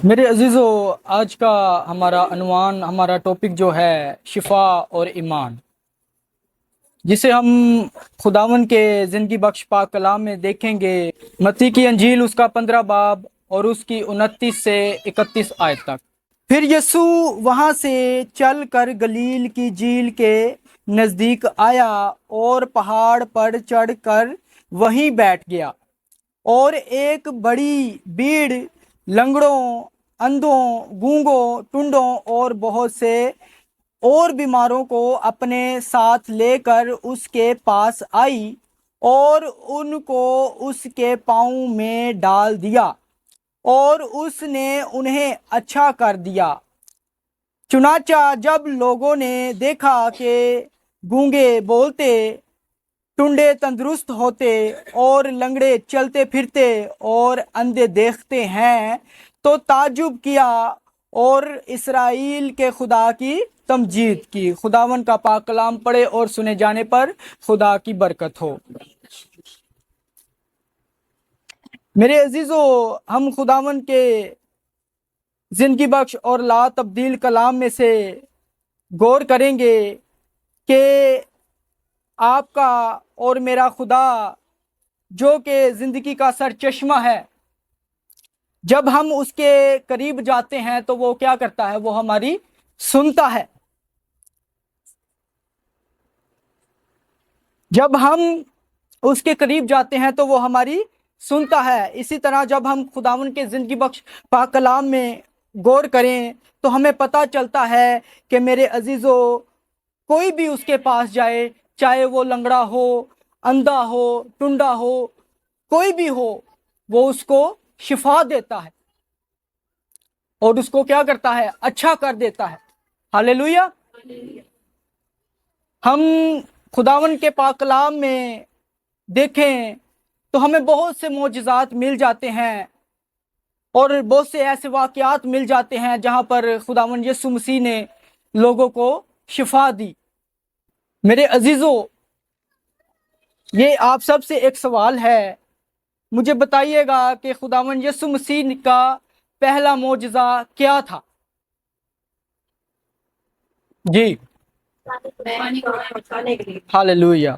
میرے عزیزو، آج کا ہمارا ٹاپک جو ہے شفا اور ایمان، جسے ہم خداون کے زندگی بخش پاک کلام میں دیکھیں گے۔ متی کی انجیل اس کا 15 باب اور اس کی 29 سے 31 آیت تک۔ پھر یسوع وہاں سے چل کر گلیل کی جھیل کے نزدیک آیا اور پہاڑ پر چڑھ کر وہیں بیٹھ گیا، اور ایک بڑی بھیڑ لنگڑوں، اندھوں، گونگوں، ٹنڈوں اور بہت سے اور بیماروں کو اپنے ساتھ لے کر اس کے پاس آئی اور ان کو اس کے پاؤں میں ڈال دیا، اور اس نے انہیں اچھا کر دیا۔ چنانچہ جب لوگوں نے دیکھا کہ گونگے بولتے، ٹنڈے تندرست ہوتے اور لنگڑے چلتے پھرتے اور اندھے دیکھتے ہیں، تو تعجب کیا اور اسرائیل کے خدا کی تمجید کی۔ خداون کا پاک کلام پڑھے اور سنے جانے پر خدا کی برکت ہو۔ میرے عزیزو، ہم خداون کے زندگی بخش اور لا تبدیل کلام میں سے غور کریں گے کہ آپ کا اور میرا خدا جو کہ زندگی کا سر چشمہ ہے، جب ہم اس کے قریب جاتے ہیں تو وہ کیا کرتا ہے؟ وہ ہماری سنتا ہے۔ جب ہم اس کے قریب جاتے ہیں تو وہ ہماری سنتا ہے۔ اسی طرح جب ہم خداون کے زندگی بخش پاک کلام میں غور کریں تو ہمیں پتہ چلتا ہے کہ میرے عزیزو، کوئی بھی اس کے پاس جائے، چاہے وہ لنگڑا ہو، اندھا ہو، ٹنڈا ہو، کوئی بھی ہو، وہ اس کو شفا دیتا ہے اور اس کو کیا کرتا ہے؟ اچھا کر دیتا ہے۔ ہاللیلویہ۔ ہم خداون کے پاک کلام میں دیکھیں تو ہمیں بہت سے معجزات مل جاتے ہیں اور بہت سے ایسے واقعات مل جاتے ہیں جہاں پر خداون یسوع مسیح نے لوگوں کو شفا دی۔ میرے عزیزو، یہ آپ سب سے ایک سوال ہے، مجھے بتائیے گا کہ خداون یسوع مسیح کا پہلا معجزہ کیا تھا؟ جی، ہاللیلویہ۔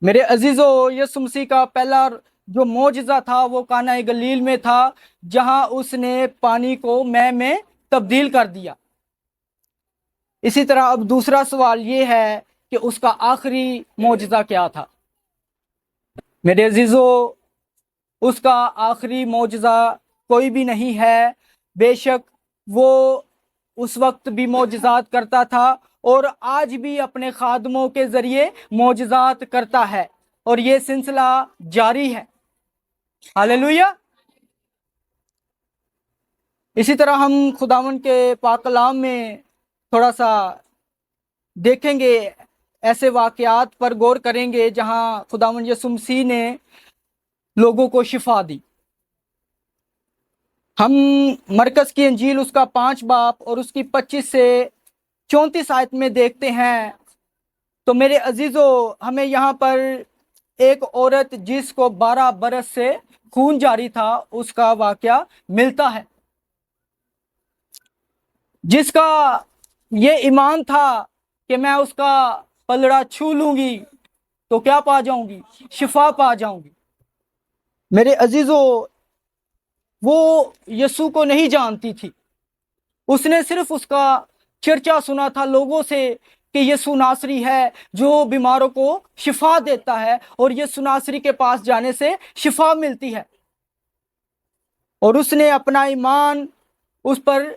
میرے عزیزو، یسوع مسیح کا پہلا جو معجزہ تھا وہ کانا گلیل میں تھا، جہاں اس نے پانی کو مے میں تبدیل کر دیا۔ اسی طرح اب دوسرا سوال یہ ہے کہ اس کا آخری معجزہ کیا تھا؟ میرے عزیزو، اس کا آخری معجزہ کوئی بھی نہیں ہے۔ بے شک وہ اس وقت بھی معجزات کرتا تھا اور آج بھی اپنے خادموں کے ذریعے معجزات کرتا ہے، اور یہ سلسلہ جاری ہے۔ ہاللیلویہ۔ اسی طرح ہم خداون کے پاک کلام میں تھوڑا سا دیکھیں گے، ایسے واقعات پر غور کریں گے جہاں خداون یسوع مسیح نے لوگوں کو شفا دی۔ ہم مرکز کی انجیل اس کا 5 باب اور اس کی 25 سے 34 آیت میں دیکھتے ہیں تو میرے عزیزو، ہمیں یہاں پر ایک عورت جس کو 12 برس سے خون جاری تھا، اس کا واقعہ ملتا ہے، جس کا یہ ایمان تھا کہ میں اس کا پلڑا چھو لوں گی تو کیا پا جاؤں گی؟ شفا پا جاؤں گی۔ میرے عزیزو، وہ یسوع کو نہیں جانتی تھی، اس نے صرف اس کا چرچا سنا تھا لوگوں سے کہ یسوع ناصری ہے جو بیماروں کو شفا دیتا ہے، اور یسوع ناصری کے پاس جانے سے شفا ملتی ہے، اور اس نے اپنا ایمان اس پر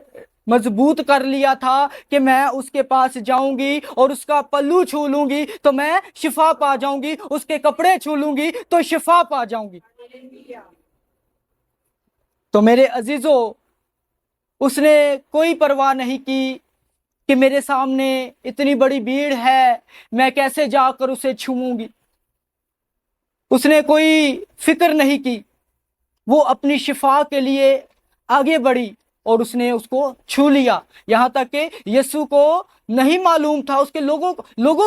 مضبوط کر لیا تھا کہ میں اس کے پاس جاؤں گی اور اس کا پلو چھو لوں گی تو میں شفا پا جاؤں گی، اس کے کپڑے چھو لوں گی تو شفا پا جاؤں گی۔ تو میرے عزیزو، اس نے کوئی پرواہ نہیں کی کہ میرے سامنے اتنی بڑی بھیڑ ہے، میں کیسے جا کر اسے چھوؤں گی۔ اس نے کوئی فکر نہیں کی، وہ اپنی شفا کے لیے آگے بڑھی اور اس نے اس کو چھو لیا، یہاں تک کہ یسوع کو نہیں معلوم تھا، اس کے لوگوں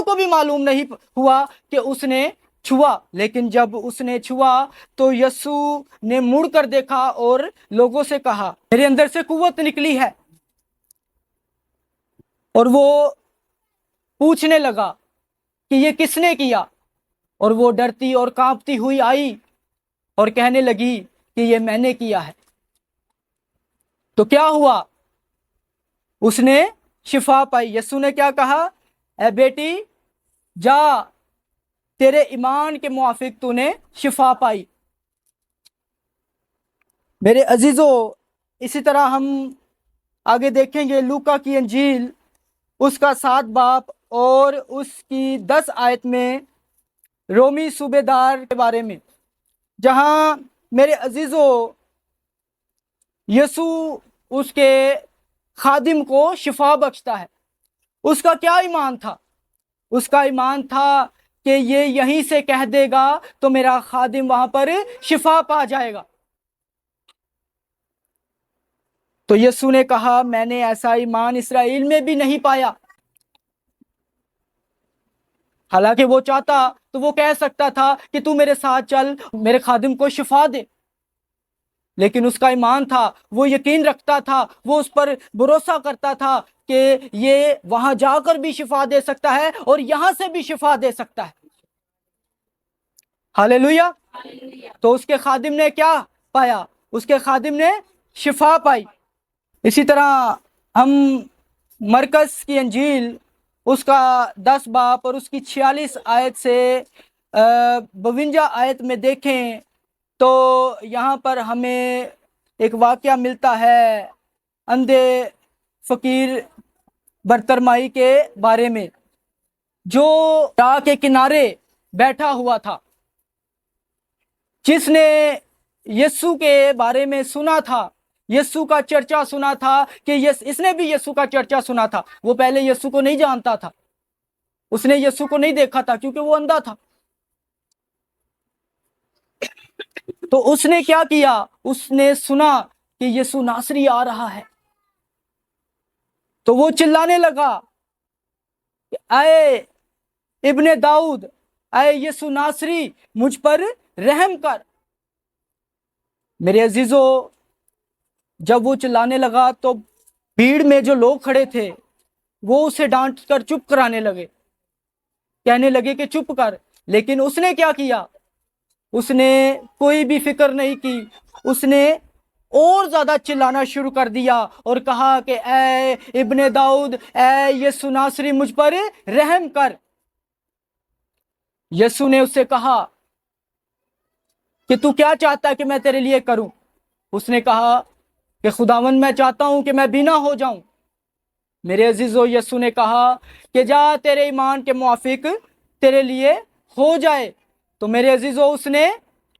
کو بھی معلوم نہیں ہوا کہ اس نے छुआ, लेकिन जब उसने छुआ तो यीशु ने मुड़ कर देखा और लोगों से कहा, मेरे अंदर से कुव्वत निकली है। और वो पूछने लगा कि ये किसने किया, और वो डरती और कांपती हुई आई और कहने लगी कि ये मैंने किया है। तो क्या हुआ, उसने शिफा पाई। यीशु ने क्या कहा, ए बेटी जा, तेरे ईमान के मुआफिक तूने शिफा पाई। मेरे अजीजों, इसी तरह हम आगे देखेंगे लूका की अंजील उसका 7 बाब और उसकी 10 आयत में रोमी सूबेदार के बारे में, जहां मेरे अजीजों यीशु उसके खादिम को शिफा बख्शता है। उसका क्या ईमान था? उसका ईमान था कि ये यहीं से कह देगा तो मेरा खादिम वहां पर शिफा पा जाएगा। तो यीशु ने कहा, मैंने ऐसा ईमान इसराइल में भी नहीं पाया। हालांकि वो चाहता तो वो कह सकता था कि तू मेरे साथ चल, मेरे खादिम को शिफा दे, लेकिन उसका ईमान था, वो यकीन रखता था, वो उस पर भरोसा करता था कि ये वहां जाकर भी शिफा दे सकता है और यहां से भी शिफा दे सकता है। हालेलुया। तो उसके खादिम ने क्या पाया? उसके खादिम ने शिफा पाई। इसी तरह हम मरकस की अंजील उसका 10 बाब और उसकी 46 आयत से 52 आयत में देखें तो यहाँ पर हमें एक वाक़या मिलता है अंधे फकीर बरतरमाई के बारे में, जो राह के किनारे बैठा हुआ था, जिसने यीशु के बारे में सुना था, यीशु का चर्चा सुना था कि इसने भी यीशु का चर्चा सुना था। वो पहले यीशु को नहीं जानता था, उसने यीशु को नहीं देखा था क्योंकि वो अंधा था। तो उसने क्या किया, उसने सुना कि यीशु नासरी आ रहा है, तो वो चिल्लाने लगा, आए इब्ने दाऊद, आए यीशु नासरी, मुझ पर रहम कर। मेरे अजीजों, जब वो चिल्लाने लगा तो भीड़ में जो लोग खड़े थे वो उसे डांट कर चुप कराने लगे, कहने लगे कि चुप कर। लेकिन उसने क्या किया, उसने कोई भी फिक्र नहीं की, उसने और ज्यादा चिल्लाना शुरू कर दिया और कहा कि ऐ इब्ने दाऊद, ऐ यीशु नासरी, मुझ पर रहम कर। यीशु ने उससे कहा कि तू क्या चाहता है कि मैं तेरे लिए करूं? उसने कहा कि खुदावन, मैं चाहता हूं कि मैं बीना हो जाऊं। मेरे अजीजों, यीशु ने कहा कि जा, तेरे ईमान के मुआफिक तेरे लिए हो जाए। तो मेरे अजीजों, उसने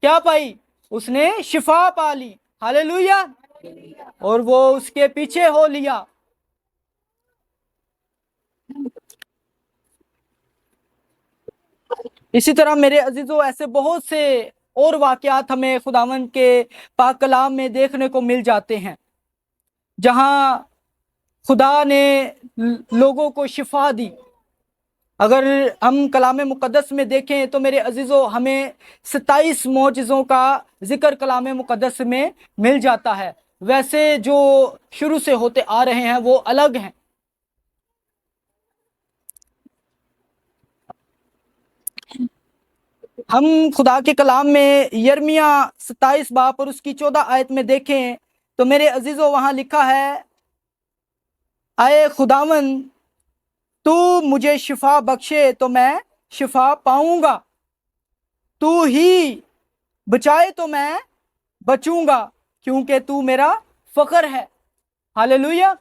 क्या पाई? उसने शिफा पा ली। हालेलुया। और वो उसके पीछे हो लिया। इसी तरह मेरे अजीजों, ऐसे बहुत से और वाकयात हमें खुदावंद के पाक कलाम में देखने को मिल जाते हैं, जहां खुदा ने लोगों को शिफा दी। अगर हम कलाम मुक़द्दस में देखें तो मेरे अजीज़ों, हमें 27 मौजज़ों का जिक्र कलाम मुक़द्दस में मिल जाता है। वैसे जो शुरू से होते आ रहे हैं वो अलग हैं। हम खुदा के कलाम में यिर्मयाह 27 बाब और उसकी 14 आयत में देखें तो मेरे अजीज़ों, वहाँ लिखा है, आए खुदावन, तू मुझे शिफा बख्शे तो मैं शिफा पाऊंगा, तू ही बचाए तो मैं बचूंगा, क्योंकि तू मेरा फख्र है। हालेलुया।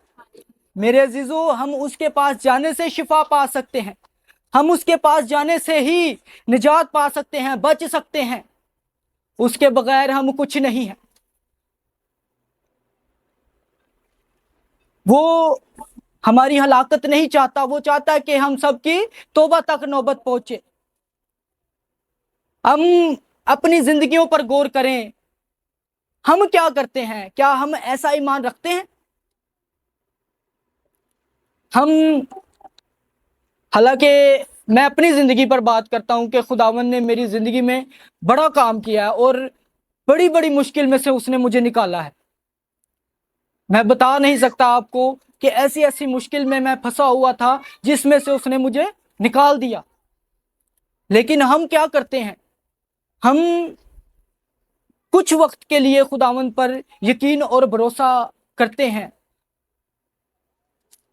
मेरे अजीजों, हम उसके पास जाने से शिफा पा सकते हैं, हम उसके पास जाने से ही निजात पा सकते हैं, बच सकते हैं। उसके बगैर हम कुछ नहीं है। वो हमारी हलाकत नहीं चाहता, वो चाहता है कि हम सबकी तौबा तक नौबत पहुंचे। हम अपनी जिंदगियों पर गौर करें, हम क्या करते हैं? क्या हम ऐसा ईमान रखते हैं? हम हालांकि मैं अपनी ज़िंदगी पर बात करता हूँ कि खुदावंद ने मेरी ज़िंदगी में बड़ा काम किया है और बड़ी बड़ी मुश्किल में से उसने मुझे निकाला है। मैं बता नहीं सकता आपको कि ऐसी ऐसी मुश्किल में मैं फंसा हुआ था जिसमें से उसने मुझे निकाल दिया। लेकिन हम क्या करते हैं, हम कुछ वक्त के लिए खुदावंद पर यकीन और भरोसा करते हैं।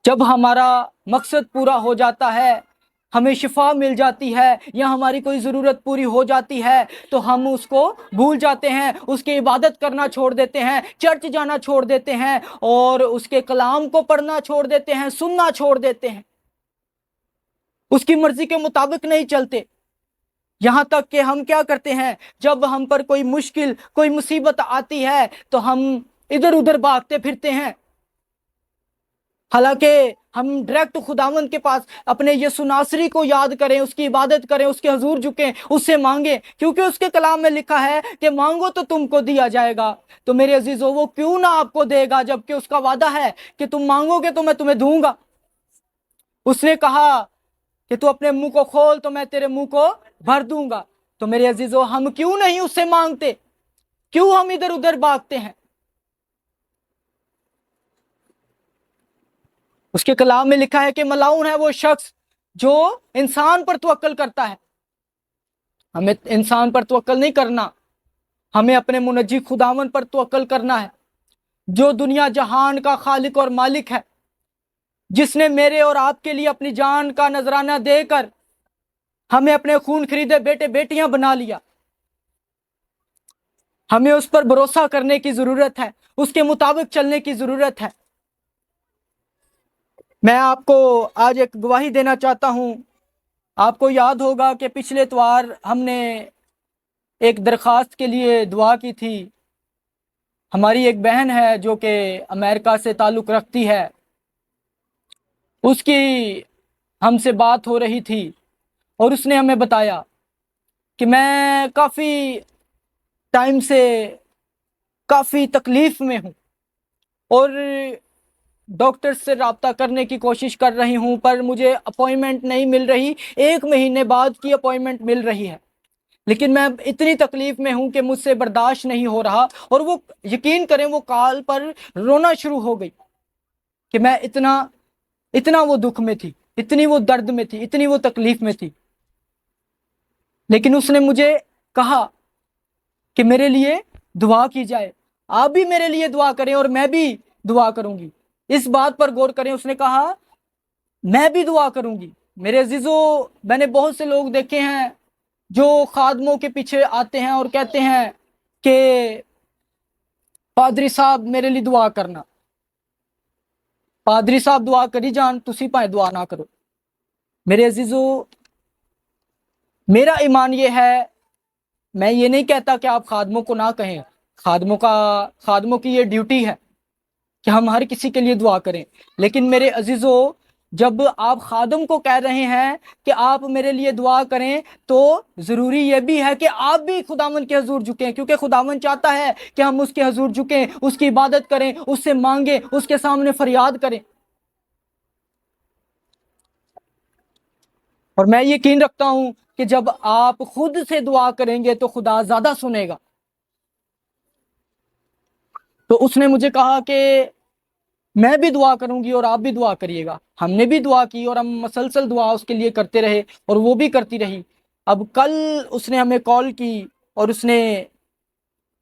जब हमारा मकसद पूरा हो जाता है, हमें शिफा मिल जाती है या हमारी कोई ज़रूरत पूरी हो जाती है, तो हम उसको भूल जाते हैं, उसकी इबादत करना छोड़ देते हैं, चर्च जाना छोड़ देते हैं और उसके कलाम को पढ़ना छोड़ देते हैं, सुनना छोड़ देते हैं, उसकी मर्जी के मुताबिक नहीं चलते। यहाँ तक कि हम क्या करते हैं, जब हम पर कोई मुश्किल कोई मुसीबत आती है तो हम इधर उधर भागते फिरते हैं। हालांकि हम डायरेक्ट खुदावंद के पास अपने यीशु नासरी को याद करें, उसकी इबादत करें, उसके हजूर झुकें, उससे मांगें, क्योंकि उसके कलाम में लिखा है कि मांगो तो तुमको दिया जाएगा। तो मेरे अजीजों, वो क्यों ना आपको देगा, जबकि उसका वादा है कि तुम मांगोगे तो मैं तुम्हें दूंगा। उसने कहा कि तू अपने मुंह को खोल तो मैं तेरे मुंह को भर दूंगा। तो मेरे अजीजों, हम क्यों नहीं उससे मांगते, क्यों हम इधर उधर भागते हैं? उसके कलाम में लिखा है कि मलाउन है वो शख्स जो इंसान पर तवक्कल करता है। हमें इंसान पर तवक्कल नहीं करना, हमें अपने मुनज्जी खुदावन पर तवक्कल करना है, जो दुनिया जहान का खालिक और मालिक है, जिसने मेरे और आपके लिए अपनी जान का नजराना देकर हमें अपने खून खरीदे बेटे बेटियां बना लिया। हमें उस पर भरोसा करने की जरूरत है, उसके मुताबिक चलने की जरूरत है। मैं आपको आज एक गवाही देना चाहता हूं। आपको याद होगा कि पिछले इतवार हमने एक दरख्वास्त के लिए दुआ की थी। हमारी एक बहन है जो कि अमेरिका से ताल्लुक़ रखती है, उसकी हमसे बात हो रही थी और उसने हमें बताया कि मैं काफ़ी टाइम से काफ़ी तकलीफ़ में हूँ और डॉक्टर से रब्ता करने की कोशिश कर रही हूँ, पर मुझे अपॉइंटमेंट नहीं मिल रही। 1 महीने बाद की अपॉइंटमेंट मिल रही है, लेकिन मैं इतनी तकलीफ में हूं कि मुझसे बर्दाश्त नहीं हो रहा। और वो यकीन करें, वो कॉल पर रोना शुरू हो गई कि मैं इतना इतना वो दुख में थी, इतनी वो दर्द में थी, इतनी वो तकलीफ में थी। लेकिन उसने मुझे कहा कि मेरे लिए दुआ की जाए, आप भी मेरे लिए दुआ करें और मैं भी दुआ करूंगी। इस बात पर गौर करें, उसने कहा मैं भी दुआ करूंगी। मेरे अजीजों, मैंने बहुत से लोग देखे हैं जो खादमों के पीछे आते हैं और कहते हैं कि पादरी साहब मेरे लिए दुआ करना। पादरी साहब दुआ करी जान, तुसी भाएं दुआ ना करो। मेरे अजीजों, मेरा ईमान ये है, मैं ये नहीं कहता कि आप खादमों को ना कहें, खादमों की ये ड्यूटी है कि हम हर किसी के लिए दुआ करें। लेकिन मेरे अजीजों, जब आप खादम को कह रहे हैं कि आप मेरे लिए दुआ करें, तो ज़रूरी यह भी है कि आप भी खुदावन के हजूर झुकें, क्योंकि खुदावन चाहता है कि हम उसके हजूर झुकें, उसकी इबादत करें, उससे मांगें, उसके सामने फरियाद करें। और मैं यकीन रखता हूं कि जब आप खुद से दुआ करेंगे तो खुदा ज़्यादा सुनेगा। तो उसने मुझे कहा कि मैं भी दुआ करूंगी और आप भी दुआ करिएगा। हमने भी दुआ की और हम मसलसल दुआ उसके लिए करते रहे और वो भी करती रही। अब कल उसने हमें कॉल की और उसने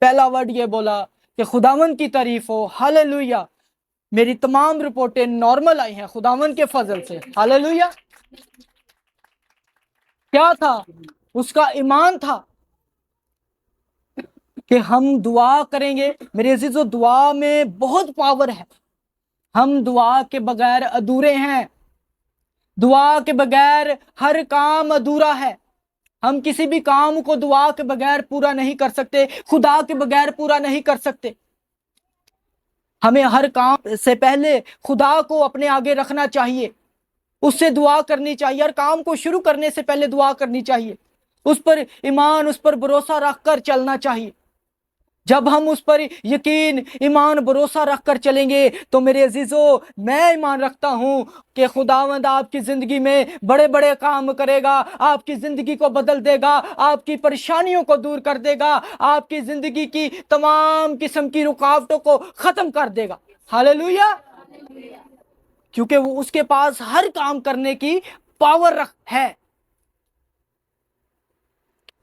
पहला वर्ड ये बोला कि खुदावन की तारीफ हो, हालेलुया, मेरी तमाम रिपोर्टें नॉर्मल आई हैं खुदावन के फजल से। हालेलुया। क्या था? उसका ईमान था कि हम दुआ करेंगे। मेरे अजीजों, दुआ में बहुत पावर है। हम दुआ के बगैर अधूरे हैं, दुआ के बगैर हर काम अधूरा है। हम किसी भी काम को दुआ के बगैर पूरा नहीं कर सकते, खुदा के बगैर पूरा नहीं कर सकते। हमें हर काम से पहले खुदा को अपने आगे रखना चाहिए, उससे दुआ करनी चाहिए। हर काम को शुरू करने से पहले दुआ करनी चाहिए, उस पर ईमान, उस पर भरोसा रख कर चलना चाहिए। जब हम उस पर यकीन, ईमान, भरोसा रख कर चलेंगे तो मेरे अजीजों, मैं ईमान रखता हूं कि खुदावंद आपकी जिंदगी में बड़े बड़े काम करेगा, आपकी जिंदगी को बदल देगा, आपकी परेशानियों को दूर कर देगा, आपकी जिंदगी की तमाम किस्म की रुकावटों को खत्म कर देगा। हालेलुया। क्योंकि वो उसके पास हर काम करने की पावर है।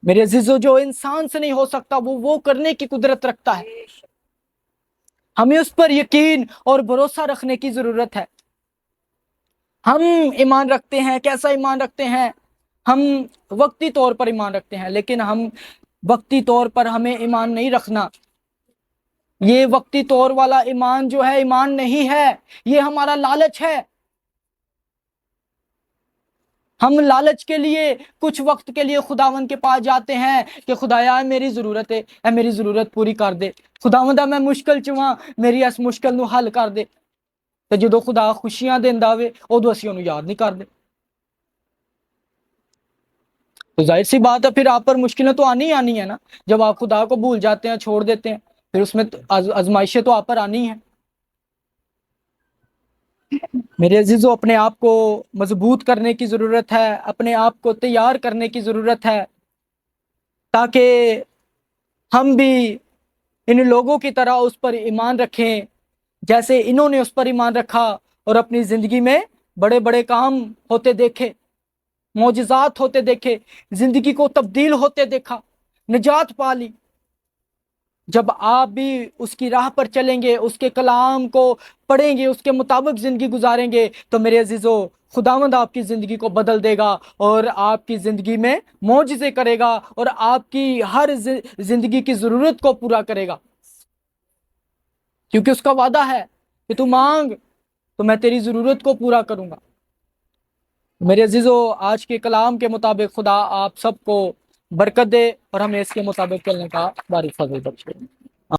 मेरे अजीजों, जो इंसान से नहीं हो सकता वो करने की कुदरत रखता है। हमें उस पर यकीन और भरोसा रखने की जरूरत है। हम ईमान रखते हैं, कैसा ईमान रखते हैं? हम वक्ती तौर पर ईमान रखते हैं, लेकिन हम वक्ती तौर पर हमें ईमान नहीं रखना। ये वक्ती तौर वाला ईमान जो है, ईमान नहीं है, ये हमारा लालच है। हम लालच के लिए कुछ वक्त के लिए खुदावंद के पास जाते हैं कि खुदाया मेरी जरूरत है, ए मेरी जरूरत पूरी कर दे। खुदावंदा मैं मुश्किल च वां, मेरी इस मुश्किल ਨੂੰ हल कर दे। ਤੇ ਜਦੋਂ खुदा खुशियां देंदा वे उदों ਅਸੀਂ ਉਹਨੂੰ याद नहीं करते। तो जाहिर सी बात है, फिर आप पर मुश्किलें तो आनी ही आनी है ना। जब आप खुदा को भूल जाते हैं, छोड़ देते हैं, फिर उसमें आजमाइशें तो आप पर आनी है। मेरे अजीजों, अपने आप को मजबूत करने की ज़रूरत है, अपने आप को तैयार करने की ज़रूरत है, ताकि हम भी इन लोगों की तरह उस पर ईमान रखें जैसे इन्होंने उस पर ईमान रखा और अपनी ज़िंदगी में बड़े बड़े काम होते देखे, मौजज़ात होते देखे, ज़िंदगी को तब्दील होते देखा, निजात पा ली। जब आप भी उसकी राह पर चलेंगे, उसके कलाम को पढ़ेंगे, उसके मुताबिक ज़िंदगी गुजारेंगे, तो मेरे अजीज़ों, खुदावंद आपकी ज़िंदगी को बदल देगा और आपकी ज़िंदगी में मौजज़े करेगा और आपकी हर ज़िंदगी की ज़रूरत को पूरा करेगा। क्योंकि उसका वादा है कि तू मांग तो मैं तेरी ज़रूरत को पूरा करूँगा। मेरे अजीज़ों, आज के कलाम के मुताबिक खुदा आप सबको बरकत दे और हमें इसके मुताबिक चलने का बारिक फजल बख्शे।